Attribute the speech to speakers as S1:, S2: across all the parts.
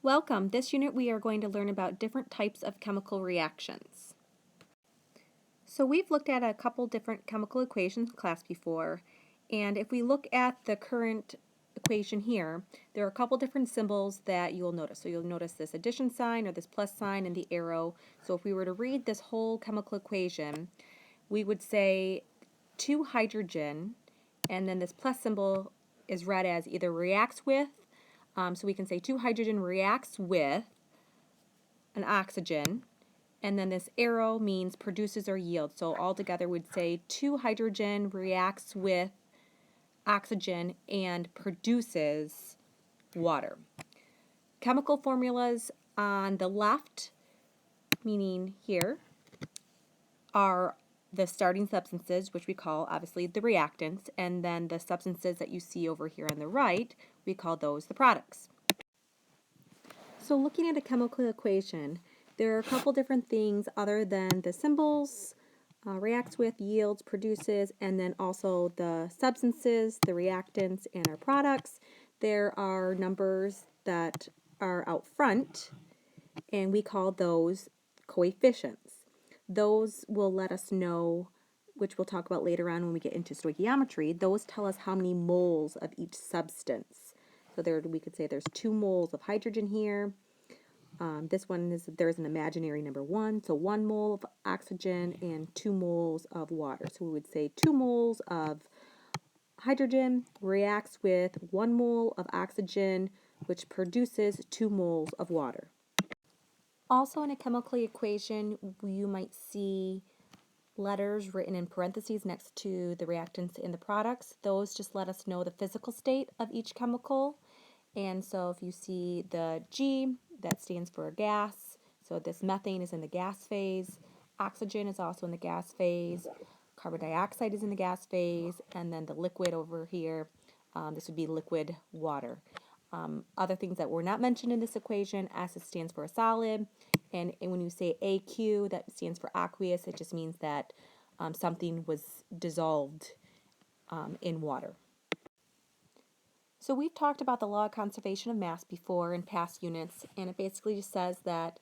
S1: Welcome. This unit we are going to learn about different types of chemical reactions. So we've looked at a couple different chemical equations in class before, and if we look at the current equation here, there are a couple different symbols that you'll notice. So you'll notice this addition sign or this plus sign and the arrow. So if we were to read this whole chemical equation, we would say 2 hydrogen, and then this plus symbol is read as either reacts with, so we can say 2 hydrogen reacts with an oxygen, and then this arrow means produces or yields. So all together we'd say 2 hydrogen reacts with oxygen and produces water. Chemical formulas on the left, meaning here, are the starting substances, which we call obviously the reactants, and then the substances that you see over here on the right, we call those the products. So looking at a chemical equation, there are a couple different things other than the symbols, reacts with, yields, produces, and then also the substances, the reactants, and our products. There are numbers that are out front, and we call those coefficients. Those will let us know, which we'll talk about later on when we get into stoichiometry, those tell us how many moles of each substance. So there we could say there's 2 moles of hydrogen here. This one is, there's an imaginary number 1, so 1 mole of oxygen and 2 moles of water. So we would say 2 moles of hydrogen reacts with 1 mole of oxygen, which produces 2 moles of water. Also in a chemical equation, you might see letters written in parentheses next to the reactants and the products. Those just let us know the physical state of each chemical. And so if you see the G, that stands for a gas. So this methane is in the gas phase. Oxygen is also in the gas phase. Carbon dioxide is in the gas phase. And then the liquid over here, this would be liquid water. Other things that were not mentioned in this equation, S stands for a solid. And when you say AQ, that stands for aqueous. It just means that something was dissolved in water. So we've talked about the law of conservation of mass before in past units, and it basically just says that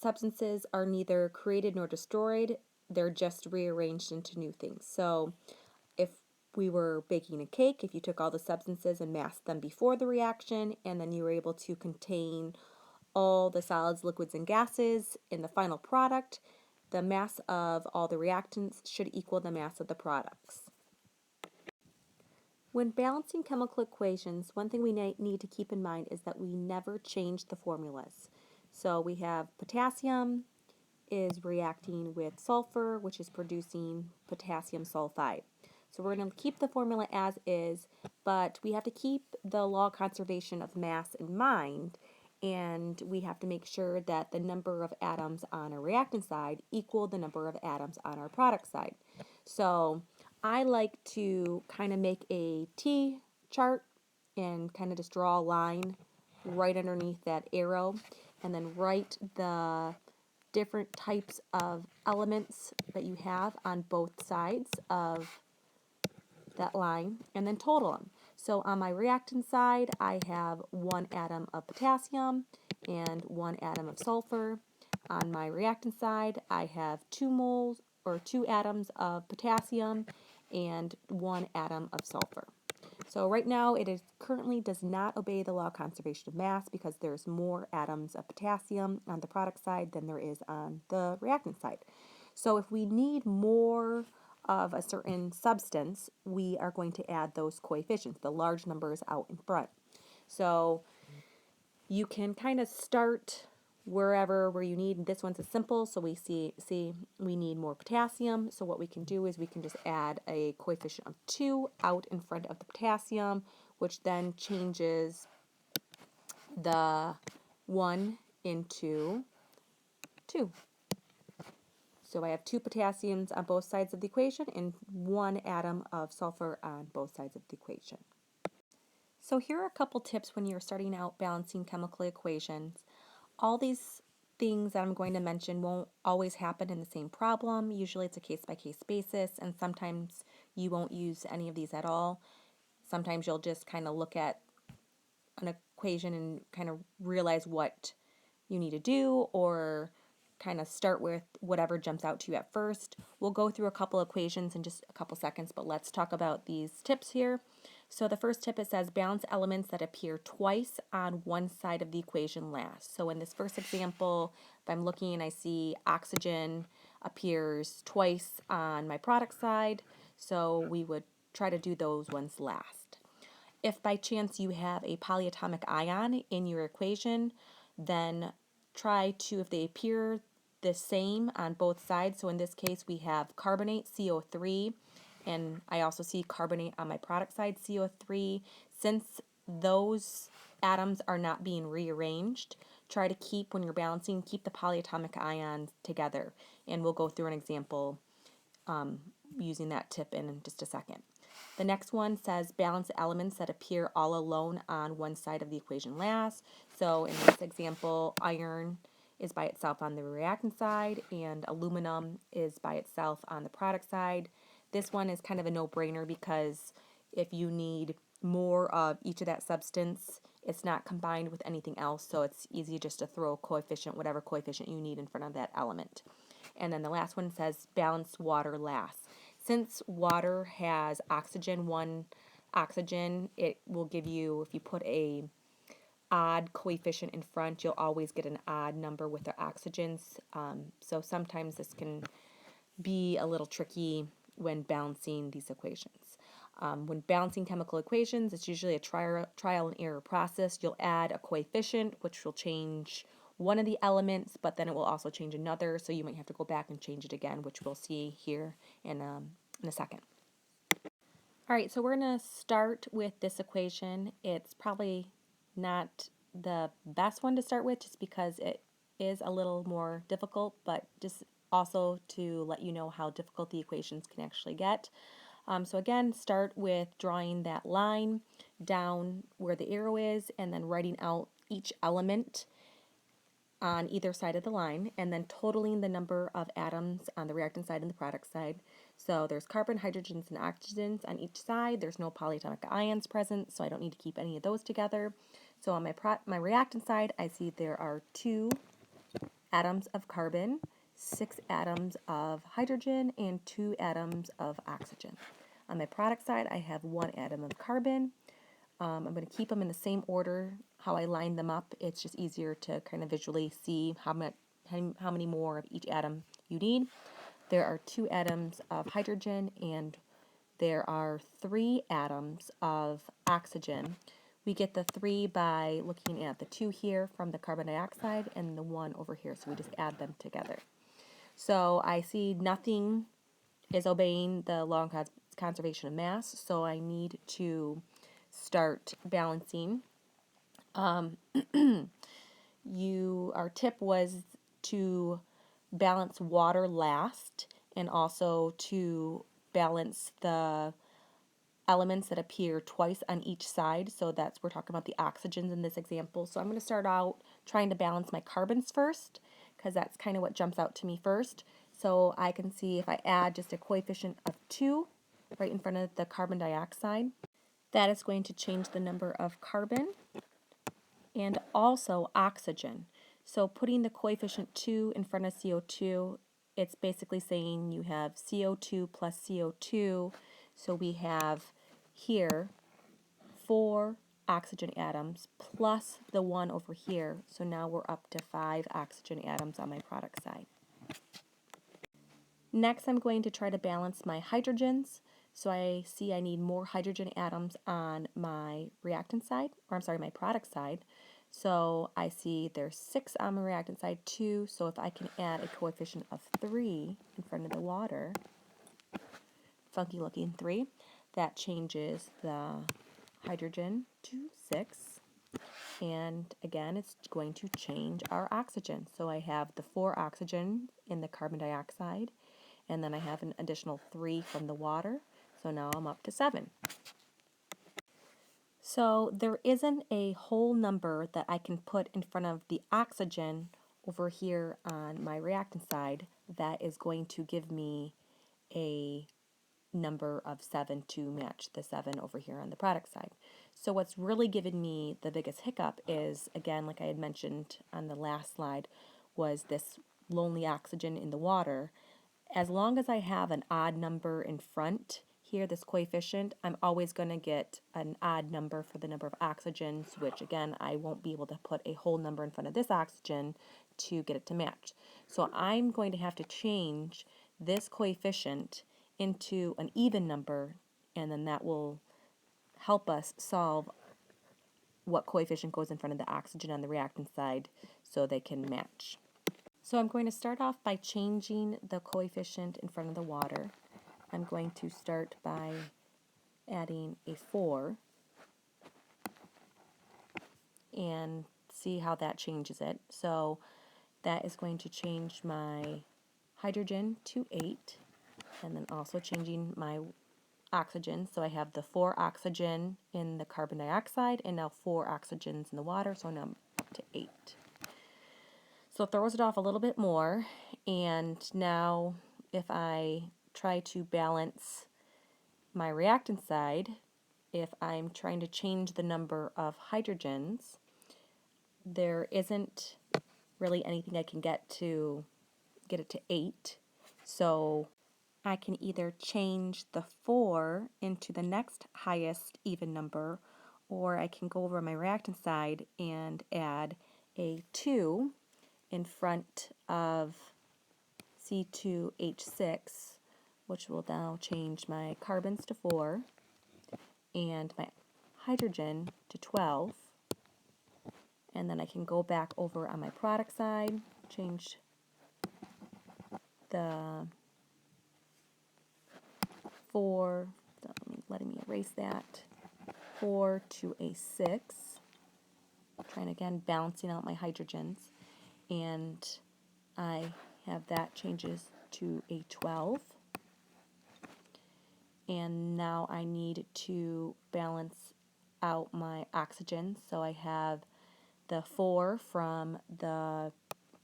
S1: substances are neither created nor destroyed, they're just rearranged into new things. So if we were baking a cake, if you took all the substances and massed them before the reaction, and then you were able to contain all the solids, liquids, and gases in the final product, the mass of all the reactants should equal the mass of the products. When balancing chemical equations, one thing we need to keep in mind is that we never change the formulas. So we have potassium is reacting with sulfur, which is producing potassium sulfide. So we're going to keep the formula as is, but we have to keep the law of conservation of mass in mind, and we have to make sure that the number of atoms on our reactant side equal the number of atoms on our product side. So I like to kind of make a T chart and kind of just draw a line right underneath that arrow and then write the different types of elements that you have on both sides of that line and then total them. So on my reactant side, I have 1 atom of potassium and 1 atom of sulfur. On my reactant side, I have 2 atoms of potassium and 1 atom of sulfur. So right now it currently does not obey the law of conservation of mass because there's more atoms of potassium on the product side than there is on the reactant side. So if we need more of a certain substance, we are going to add those coefficients, the large numbers out in front. So you can kind of start where you need. This one's a simple, so we see we need more potassium. So what we can do is we can just add a coefficient of 2 out in front of the potassium, which then changes the 1 into 2. So I have 2 potassiums on both sides of the equation and 1 atom of sulfur on both sides of the equation. So here are a couple tips when you're starting out balancing chemical equations. All these things that I'm going to mention won't always happen in the same problem. Usually it's a case-by-case basis, and sometimes you won't use any of these at all. Sometimes you'll just kind of look at an equation and kind of realize what you need to do, or kind of start with whatever jumps out to you at first. We'll go through a couple equations in just a couple seconds, but let's talk about these tips here. So the first tip, it says balance elements that appear twice on one side of the equation last. So in this first example, if I'm looking and I see oxygen appears twice on my product side, so we would try to do those ones last. If by chance you have a polyatomic ion in your equation, then try to, if they appear the same on both sides, so in this case we have carbonate, CO3, and I also see carbonate on my product side, CO3. Since those atoms are not being rearranged, try to keep, when you're balancing, keep the polyatomic ions together. And we'll go through an example using that tip in just a second. The next one says balance elements that appear all alone on one side of the equation last. So in this example, iron is by itself on the reactant side and aluminum is by itself on the product side. This one is kind of a no-brainer because if you need more of each of that substance, it's not combined with anything else, so it's easy just to throw a coefficient, whatever coefficient you need, in front of that element. And then the last one says balance water last. Since water has oxygen, one oxygen, it will give you, if you put a odd coefficient in front, you'll always get an odd number with the oxygens. So sometimes this can be a little tricky when balancing these equations. When balancing chemical equations, it's usually a trial and error process. You'll add a coefficient, which will change one of the elements, but then it will also change another, so you might have to go back and change it again, which we'll see here in a second. All right, so we're going to start with this equation. It's probably not the best one to start with just because it is a little more difficult, but just also to let you know how difficult the equations can actually get. So again, start with drawing that line down where the arrow is and then writing out each element on either side of the line, and then totaling the number of atoms on the reactant side and the product side. So there's carbon, hydrogens, and oxygens on each side. There's no polyatomic ions present, so I don't need to keep any of those together. So on my reactant side, I see there are 2 atoms of carbon, 6 atoms of hydrogen, and 2 atoms of oxygen. On my product side, I have 1 atom of carbon. I'm going to keep them in the same order how I lined them up. It's just easier to kind of visually see how many more of each atom you need. There are 2 atoms of hydrogen and there are 3 atoms of oxygen. We get the 3 by looking at the 2 here from the carbon dioxide and the 1 over here, so we just add them together. So I see nothing is obeying the law of conservation of mass, so I need to start balancing. Our tip was to balance water last and also to balance the elements that appear twice on each side. So we're talking about the oxygens in this example. So I'm going to start out trying to balance my carbons first because that's kind of what jumps out to me first. So I can see if I add just a coefficient of 2 right in front of the carbon dioxide, that is going to change the number of carbon and also oxygen. So putting the coefficient 2 in front of CO2, it's basically saying you have CO2 plus CO2. So we have here 4 oxygen atoms plus the 1 over here. So now we're up to 5 oxygen atoms on my product side. Next, I'm going to try to balance my hydrogens. So I see I need more hydrogen atoms on my reactant side, or I'm sorry, my product side. So I see there's 6 on my reactant side too. So if I can add a coefficient of 3 in front of the water, funky looking 3, that changes the hydrogen to 6. And again, it's going to change our oxygen. So I have the 4 oxygen in the carbon dioxide, and then I have an additional 3 from the water. So now I'm up to 7. So there isn't a whole number that I can put in front of the oxygen over here on my reactant side that is going to give me a number of 7 to match the 7 over here on the product side. So what's really given me the biggest hiccup is, again, like I had mentioned on the last slide, was this lonely oxygen in the water. As long as I have an odd number in front here, this coefficient, I'm always going to get an odd number for the number of oxygens, which again, I won't be able to put a whole number in front of this oxygen to get it to match. So I'm going to have to change this coefficient into an even number, and then that will help us solve what coefficient goes in front of the oxygen on the reactant side so they can match. So I'm going to start off by changing the coefficient in front of the water. I'm going to start by adding a 4 and see how that changes it. So that is going to change my hydrogen to 8, and then also changing my oxygen. So I have the 4 oxygen in the carbon dioxide and now 4 oxygens in the water, so now I'm up to 8. So it throws it off a little bit more, and now if I try to balance my reactant side, if I'm trying to change the number of hydrogens, there isn't really anything I can get it to 8. So I can either change the 4 into the next highest even number, or I can go over my reactant side and add a 2 in front of C2H6, which will now change my carbons to 4 and my hydrogen to 12. And then I can go back over on my product side, change the 4, letting me erase that, 4 to a 6, trying again balancing out my hydrogens, and I have that changes to a 12. And now I need to balance out my oxygen, so I have the 4 from the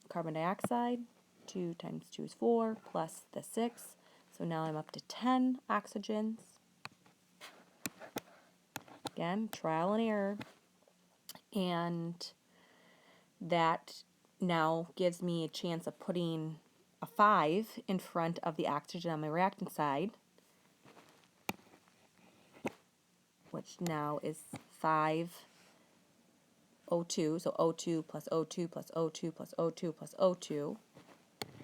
S1: carbon dioxide, 2 times 2 is 4, plus the 6, so now I'm up to 10 oxygens. Again, trial and error, and that now gives me a chance of putting a 5 in front of the oxygen on my reactant side, which now is 5 O2, so O2 plus O2 plus O2 plus O2 plus O2,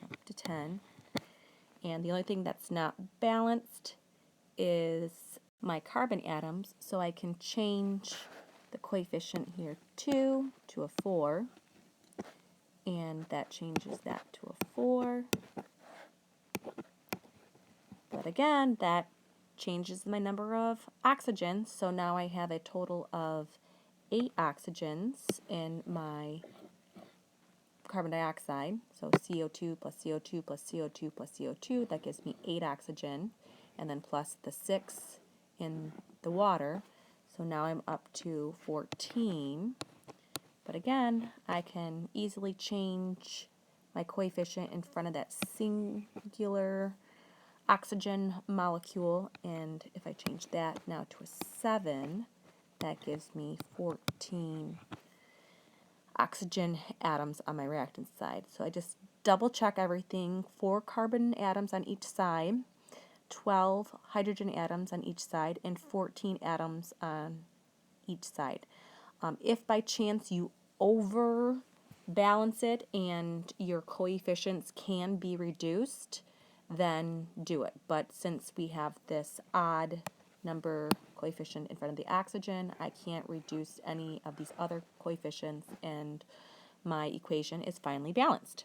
S1: up to 10. And the only thing that's not balanced is my carbon atoms, so I can change the coefficient here 2 to a 4, and that changes that to a 4. But again, that changes my number of oxygens, so now I have a total of 8 oxygens in my carbon dioxide, so CO2 plus CO2 plus CO2 plus CO2, that gives me 8 oxygen, and then plus the 6 in the water, so now I'm up to 14. But again, I can easily change my coefficient in front of that singular oxygen molecule, and if I change that now to a 7, that gives me 14 oxygen atoms on my reactant side. So I just double check everything, 4 carbon atoms on each side, 12 hydrogen atoms on each side, and 14 atoms on each side. If by chance you overbalance it and your coefficients can be reduced, then do it. But since we have this odd number coefficient in front of the oxygen, I can't reduce any of these other coefficients, and my equation is finally balanced.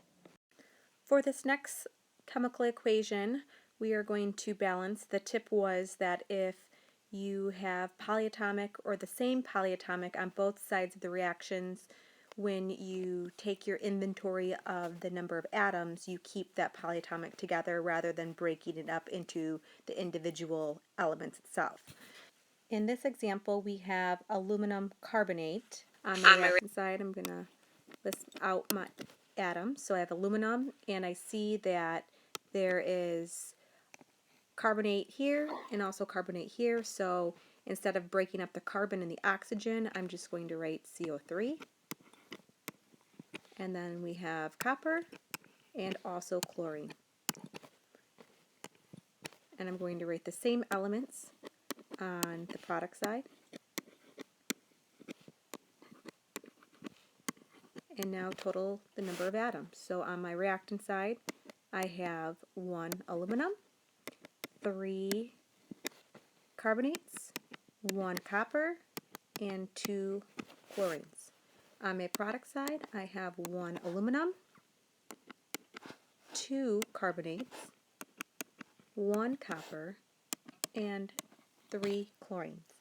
S1: For this next chemical equation, we are going to balance. The tip was that if you have polyatomic or the same polyatomic on both sides of the reactions, when you take your inventory of the number of atoms, you keep that polyatomic together rather than breaking it up into the individual elements itself. In this example, we have aluminum carbonate. On the reactant side, I'm going to list out my atoms. So I have aluminum, and I see that there is carbonate here and also carbonate here. So instead of breaking up the carbon and the oxygen, I'm just going to write CO3. And then we have copper and also chlorine. And I'm going to write the same elements on the product side. And now total the number of atoms. So on my reactant side, I have 1 aluminum, 3 carbonates, 1 copper, and 2 chlorines. On my product side, I have 1 aluminum, 2 carbonates, 1 copper, and 3 chlorines.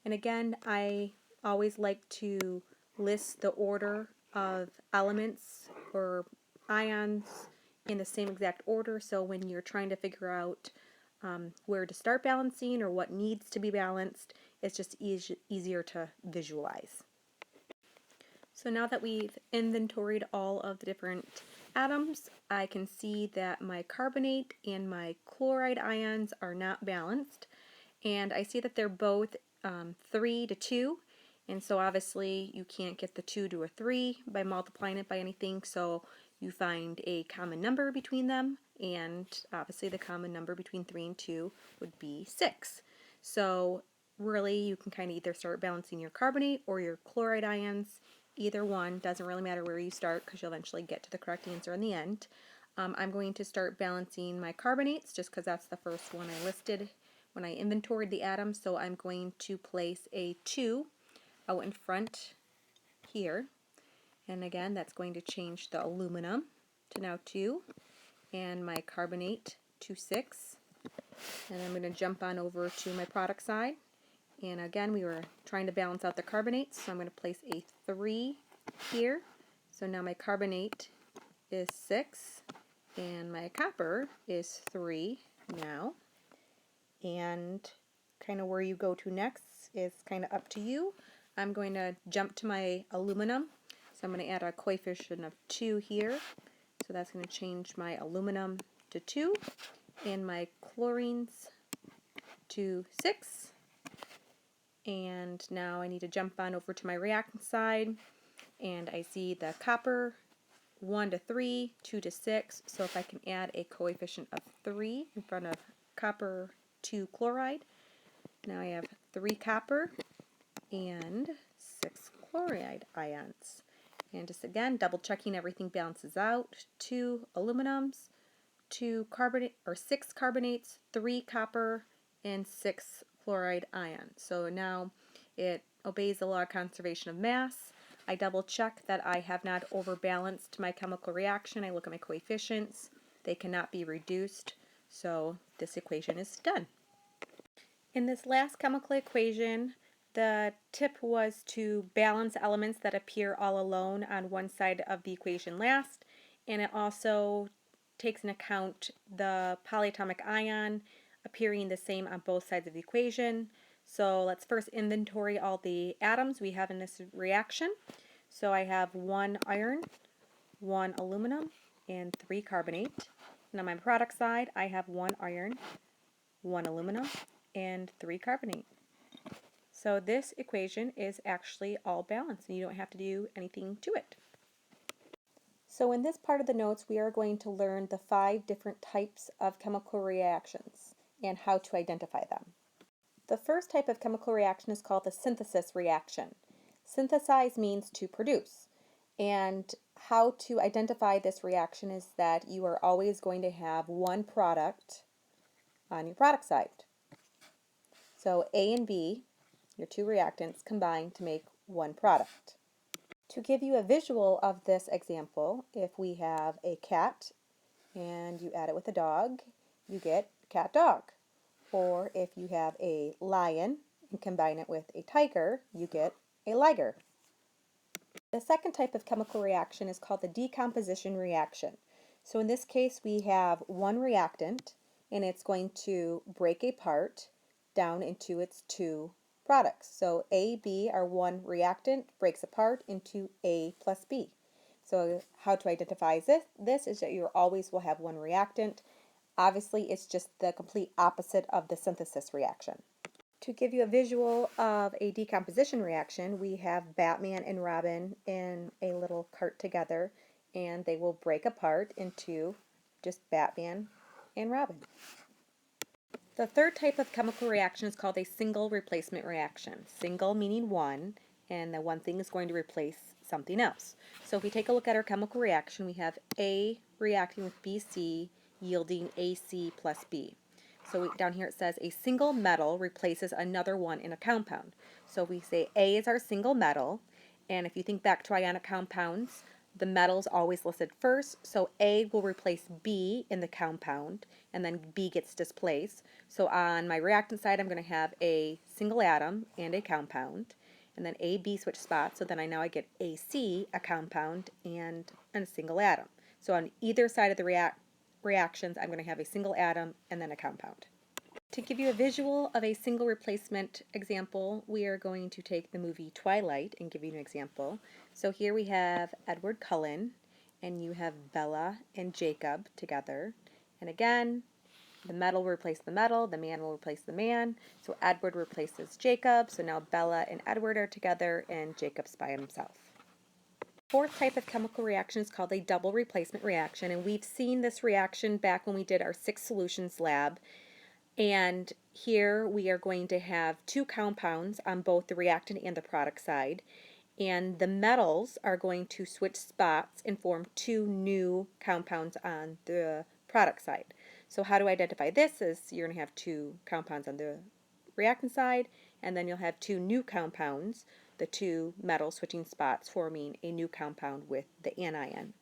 S1: And again, I always like to list the order of elements or ions in the same exact order, so when you're trying to figure out where to start balancing or what needs to be balanced, it's just easier to visualize. So now that we've inventoried all of the different atoms, I can see that my carbonate and my chloride ions are not balanced, and I see that they're both 3 to 2, and so obviously you can't get the 2 to a 3 by multiplying it by anything, so you find a common number between them, and obviously the common number between 3 and 2 would be 6. So really you can kind of either start balancing your carbonate or your chloride ions. Either one, doesn't really matter where you start because you'll eventually get to the correct answer in the end. I'm going to start balancing my carbonates just because that's the first one I listed when I inventoried the atoms, so I'm going to place a 2 out in front here. And again, that's going to change the aluminum to now 2, and my carbonate to 6. And I'm going to jump on over to my product side. And again, we were trying to balance out the carbonates, so I'm going to place a 3 here. So now my carbonate is 6, and my copper is 3 now. And kind of where you go to next is kind of up to you. I'm going to jump to my aluminum, so I'm going to add a coefficient of 2 here. So that's going to change my aluminum to 2, and my chlorines to 6. And now I need to jump on over to my reactant side, and I see the copper 1 to 3, 2 to 6, so if I can add a coefficient of 3 in front of copper 2 chloride, now I have 3 copper and 6 chloride ions. And just again, double checking everything balances out. 2 aluminums, 6 carbonates, 3 copper, and 6 chloride ions. So now it obeys the law of conservation of mass. I double check that I have not overbalanced my chemical reaction. I look at my coefficients. They cannot be reduced, so this equation is done. In this last chemical equation, the tip was to balance elements that appear all alone on one side of the equation last, and it also takes into account the polyatomic ion appearing the same on both sides of the equation. So let's first inventory all the atoms we have in this reaction. So I have 1 iron, 1 aluminum, and 3 carbonate. And on my product side, I have 1 iron, 1 aluminum, and 3 carbonate. So this equation is actually all balanced, and you don't have to do anything to it. So in this part of the notes, we are going to learn the 5 different types of chemical reactions and how to identify them. The first type of chemical reaction is called the synthesis reaction. Synthesize means to produce, and how to identify this reaction is that you are always going to have one product on your product side. So A and B, your 2 reactants, combine to make one product. To give you a visual of this example, if we have a cat and you add it with a dog, you get cat dog. Or if you have a lion and combine it with a tiger, you get a liger. The second type of chemical reaction is called the decomposition reaction. So in this case, we have one reactant, and it's going to break a part down into its 2 products. So A, B are one reactant, breaks apart into A plus B. So how to identify this is that you always will have one reactant. Obviously, it's just the complete opposite of the synthesis reaction. To give you a visual of a decomposition reaction, we have Batman and Robin in a little cart together, and they will break apart into just Batman and Robin. The third type of chemical reaction is called a single replacement reaction. Single meaning one, and the one thing is going to replace something else. So if we take a look at our chemical reaction, we have A reacting with BC yielding AC plus B. So down here it says a single metal replaces another one in a compound. So we say A is our single metal, and if you think back to ionic compounds, the metal's always listed first, so A will replace B in the compound, and then B gets displaced. So on my reactant side, I'm going to have a single atom and a compound, and then A, B switch spots, so then I get AC, a compound, and a single atom. So on either side of the reactions, I'm going to have a single atom and then a compound. To give you a visual of a single replacement example, we are going to take the movie Twilight and give you an example. So here we have Edward Cullen, and you have Bella and Jacob together. And again, the metal will replace the metal, the man will replace the man. So Edward replaces Jacob, so now Bella and Edward are together, and Jacob's by himself. Fourth type of chemical reaction is called a double replacement reaction, and we've seen this reaction back when we did our 6 solutions lab. And here we are going to have two compounds on both the reactant and the product side, and the metals are going to switch spots and form two new compounds on the product side. So how to identify this is you're going to have two compounds on the reactant side, and then you'll have two new compounds, the two metal switching spots forming a new compound with the anion.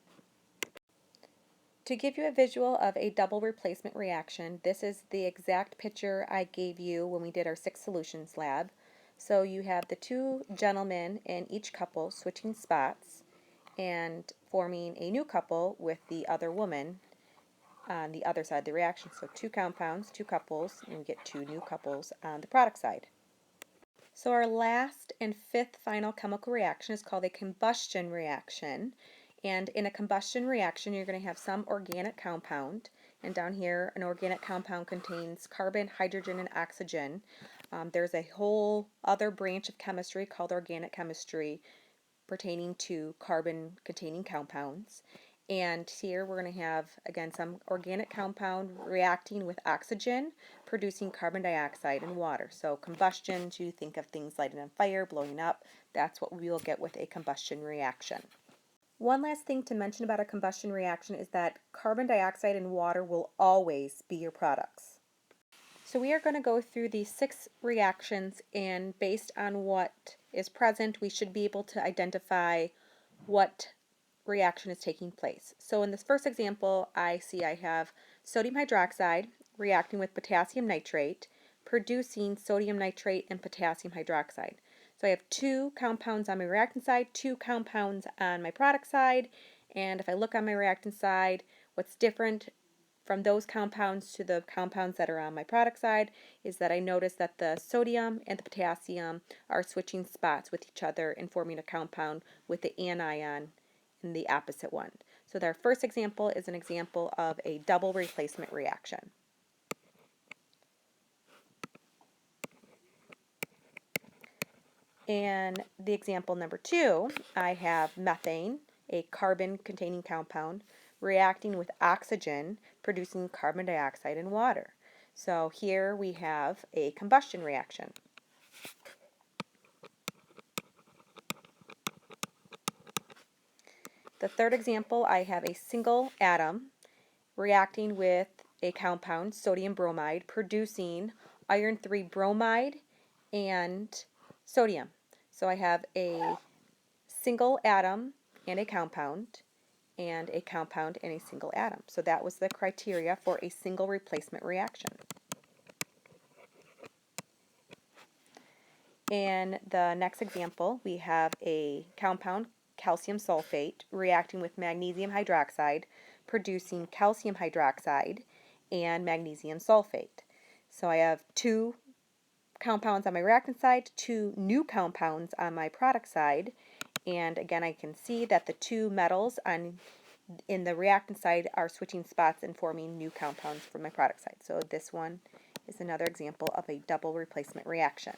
S1: To give you a visual of a double replacement reaction, this is the exact picture I gave you when we did our 6 solutions lab. So you have the two gentlemen in each couple switching spots and forming a new couple with the other woman on the other side of the reaction. So two compounds, two couples, and we get two new couples on the product side. So our last and fifth final chemical reaction is called a combustion reaction. And in a combustion reaction, you're going to have some organic compound. And down here, an organic compound contains carbon, hydrogen, and oxygen. There's a whole other branch of chemistry called organic chemistry pertaining to carbon-containing compounds. And here we're going to have, again, some organic compound reacting with oxygen, producing carbon dioxide and water. So combustion, you think of things lighted on fire, blowing up. That's what we will get with a combustion reaction. One last thing to mention about a combustion reaction is that carbon dioxide and water will always be your products. So we are going to go through these 6 reactions, and based on what is present, we should be able to identify what reaction is taking place. So in this first example, I have sodium hydroxide reacting with potassium nitrate, producing sodium nitrate and potassium hydroxide. So I have two compounds on my reactant side, two compounds on my product side, and if I look on my reactant side, what's different from those compounds to the compounds that are on my product side is that I notice that the sodium and the potassium are switching spots with each other and forming a compound with the anion in the opposite one. So our first example is an example of a double replacement reaction. And the example number 2, I have methane, a carbon-containing compound, reacting with oxygen, producing carbon dioxide and water. So here we have a combustion reaction. The third example, I have a single atom reacting with a compound, sodium bromide, producing iron 3 bromide and sodium. So I have a single atom and a compound and a single atom. So that was the criteria for a single replacement reaction. In the next example, we have a compound, calcium sulfate, reacting with magnesium hydroxide, producing calcium hydroxide and magnesium sulfate. So I have two compounds on my reactant side, two new compounds on my product side, and again I can see that the two metals in the reactant side are switching spots and forming new compounds for my product side. So this one is another example of a double replacement reaction.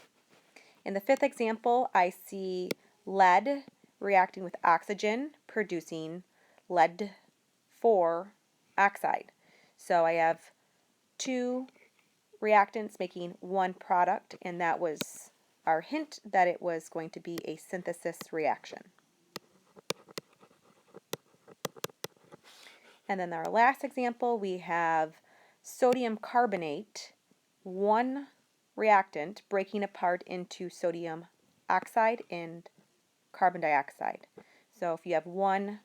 S1: In the fifth example, I see lead reacting with oxygen, producing lead 4 oxide. So I have two reactants making one product, and that was our hint that it was going to be a synthesis reaction. And then our last example, we have sodium carbonate, one reactant breaking apart into sodium oxide and carbon dioxide. So if you have one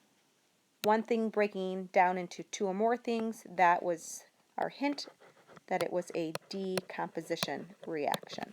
S1: thing breaking down into two or more things, that was our hint that it was a decomposition reaction.